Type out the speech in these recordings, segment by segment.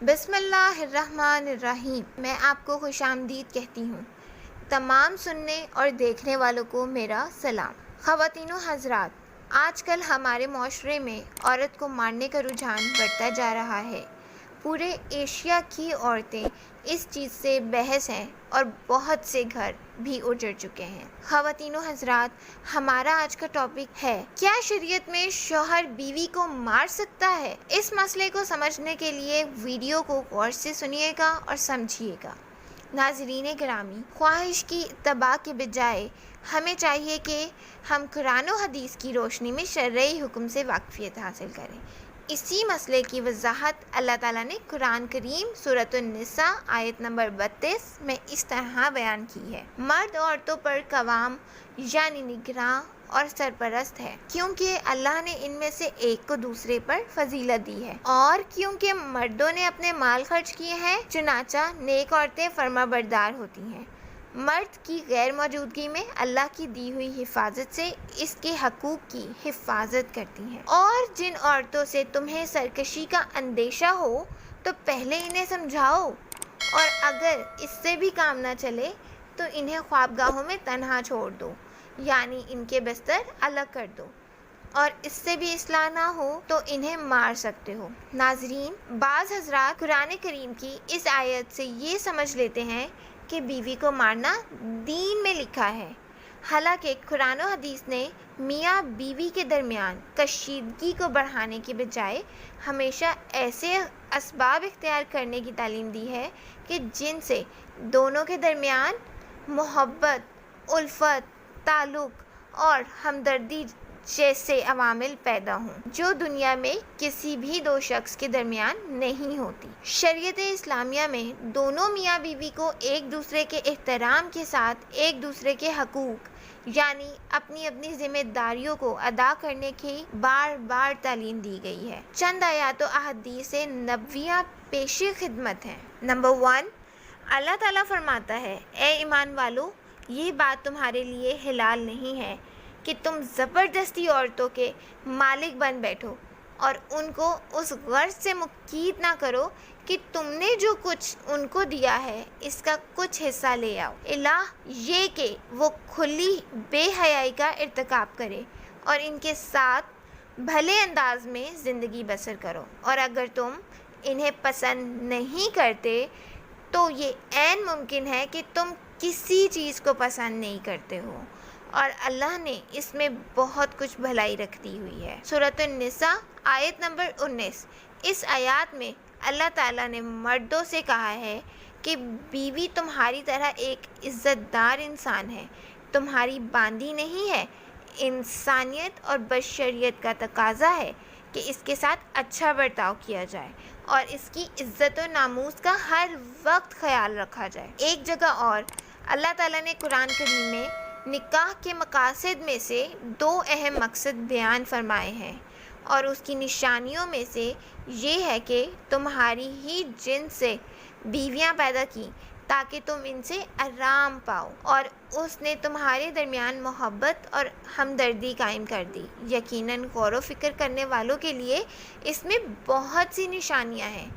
بسم اللہ الرحمن الرحیم۔ میں آپ کو خوش آمدید کہتی ہوں۔ تمام سننے اور دیکھنے والوں کو میرا سلام۔ خواتین و حضرات، آج کل ہمارے معاشرے میں عورت کو مارنے کا رجحان بڑھتا جا رہا ہے۔ پورے ایشیا کی عورتیں اس چیز سے بحث ہیں اور بہت سے گھر بھی اجڑ چکے ہیں۔ خواتین و حضرات، ہمارا آج کا ٹاپک ہے، کیا شریعت میں شوہر بیوی کو مار سکتا ہے؟ اس مسئلے کو سمجھنے کے لیے ویڈیو کو غور سے سنیے گا اور سمجھیے گا۔ ناظرین گرامی، خواہش کی اتباع کے بجائے ہمیں چاہیے کہ ہم قرآن و حدیث کی روشنی میں شرعی حکم سے واقفیت حاصل کریں۔ اسی مسئلے کی وضاحت اللہ تعالیٰ نے قرآن کریم سورۃ النساء آیت نمبر 32 میں اس طرح بیان کی ہے۔ مرد عورتوں پر قوام یعنی نگراں اور سرپرست ہے، کیونکہ اللہ نے ان میں سے ایک کو دوسرے پر فضیلت دی ہے، اور کیونکہ مردوں نے اپنے مال خرچ کیے ہیں، چنانچہ نیک عورتیں فرما بردار ہوتی ہیں۔ مرد کی غیر موجودگی میں اللہ کی دی ہوئی حفاظت سے اس کے حقوق کی حفاظت کرتی ہیں۔ اور جن عورتوں سے تمہیں سرکشی کا اندیشہ ہو تو پہلے انہیں سمجھاؤ، اور اگر اس سے بھی کام نہ چلے تو انہیں خوابگاہوں میں تنہا چھوڑ دو، یعنی ان کے بستر الگ کر دو، اور اس سے بھی اصلاح نہ ہو تو انہیں مار سکتے ہو۔ ناظرین، بعض حضرات قرآن کریم کی اس آیت سے یہ سمجھ لیتے ہیں کہ بیوی کو مارنا دین میں لکھا ہے، حالانکہ قرآن و حدیث نے میاں بیوی کے درمیان کشیدگی کو بڑھانے کے بجائے ہمیشہ ایسے اسباب اختیار کرنے کی تعلیم دی ہے کہ جن سے دونوں کے درمیان محبت، الفت، تعلق اور ہمدردی جیسے عوامل پیدا ہوں، جو دنیا میں کسی بھی دو شخص کے درمیان نہیں ہوتی۔ شریعت اسلامیہ میں دونوں میاں بیوی کو ایک دوسرے کے احترام کے ساتھ ایک دوسرے کے حقوق یعنی اپنی اپنی ذمہ داریوں کو ادا کرنے کی بار بار تعلیم دی گئی ہے۔ چند آیات و احادیث نبویہ پیش خدمت ہیں۔ نمبر 1، اللہ تعالیٰ فرماتا ہے، اے ایمان والو، یہ بات تمہارے لیے حلال نہیں ہے کہ تم زبردستی عورتوں کے مالک بن بیٹھو اور ان کو اس غرض سے مقید نہ کرو کہ تم نے جو کچھ ان کو دیا ہے اس کا کچھ حصہ لے آؤ، الا یہ کہ وہ کھلی بے حیائی کا ارتکاب کرے اور ان کے ساتھ بھلے انداز میں زندگی بسر کرو، اور اگر تم انہیں پسند نہیں کرتے تو یہ عین ممکن ہے کہ تم کسی چیز کو پسند نہیں کرتے ہو، اور اللہ نے اس میں بہت کچھ بھلائی رکھ دی ہوئی ہے۔ سورۃ النساء آیت نمبر 19۔ اس آیات میں اللہ تعالیٰ نے مردوں سے کہا ہے کہ بیوی تمہاری طرح ایک عزت دار انسان ہے، تمہاری باندی نہیں ہے۔ انسانیت اور بشریت کا تقاضا ہے کہ اس کے ساتھ اچھا برتاؤ کیا جائے اور اس کی عزت و ناموس کا ہر وقت خیال رکھا جائے۔ ایک جگہ اور اللہ تعالیٰ نے قرآن کریم میں نکاح کے مقاصد میں سے 2 اہم مقصد بیان فرمائے ہیں، اور اس کی نشانیوں میں سے یہ ہے کہ تمہاری ہی جنس سے بیویاں پیدا کی تاکہ تم ان سے آرام پاؤ، اور اس نے تمہارے درمیان محبت اور ہمدردی قائم کر دی۔ یقیناً غور و فکر کرنے والوں کے لیے اس میں بہت سی نشانیاں ہیں،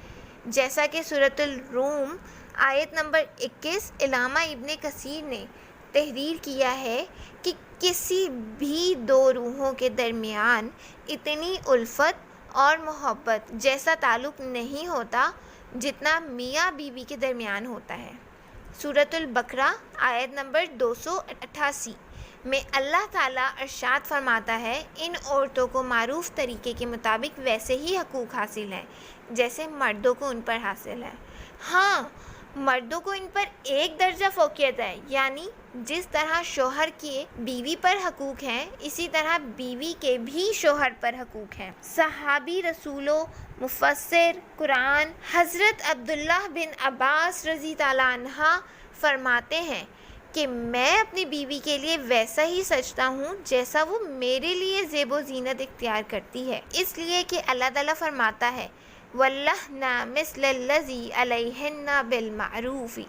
جیسا کہ سورۃ الروم آیت نمبر 21 علامہ ابن کثیر نے تحریر کیا ہے کہ کسی بھی 2 روحوں کے درمیان اتنی الفت اور محبت جیسا تعلق نہیں ہوتا جتنا میاں بیوی کے درمیان ہوتا ہے۔ سورۃ البقرہ آیت نمبر 288 میں اللہ تعالیٰ ارشاد فرماتا ہے، ان عورتوں کو معروف طریقے کے مطابق ویسے ہی حقوق حاصل ہیں جیسے مردوں کو ان پر حاصل ہے۔ ہاں، مردوں کو ان پر ایک درجہ فوقیت ہے، یعنی جس طرح شوہر کے بیوی پر حقوق ہیں اسی طرح بیوی کے بھی شوہر پر حقوق ہیں۔ صحابی رسول و مفسر قرآن حضرت عبداللہ بن عباس رضی اللہ عنہ فرماتے ہیں کہ میں اپنی بیوی کے لیے ویسا ہی سجتا ہوں جیسا وہ میرے لیے زیب و زینت اختیار کرتی ہے، اس لیے کہ اللہ تعالیٰ فرماتا ہے، وَلَّهْنَ مِثْلَ الَّذِي عَلَيْهِنَّ بِالْمَعْرُوفِ،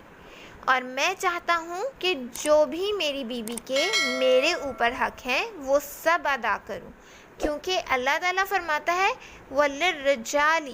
اور میں چاہتا ہوں کہ جو بھی میری بیوی کے میرے اوپر حق ہیں وہ سب ادا کروں، کیونکہ اللہ تعالیٰ فرماتا ہے وَلِلرِّجَالِ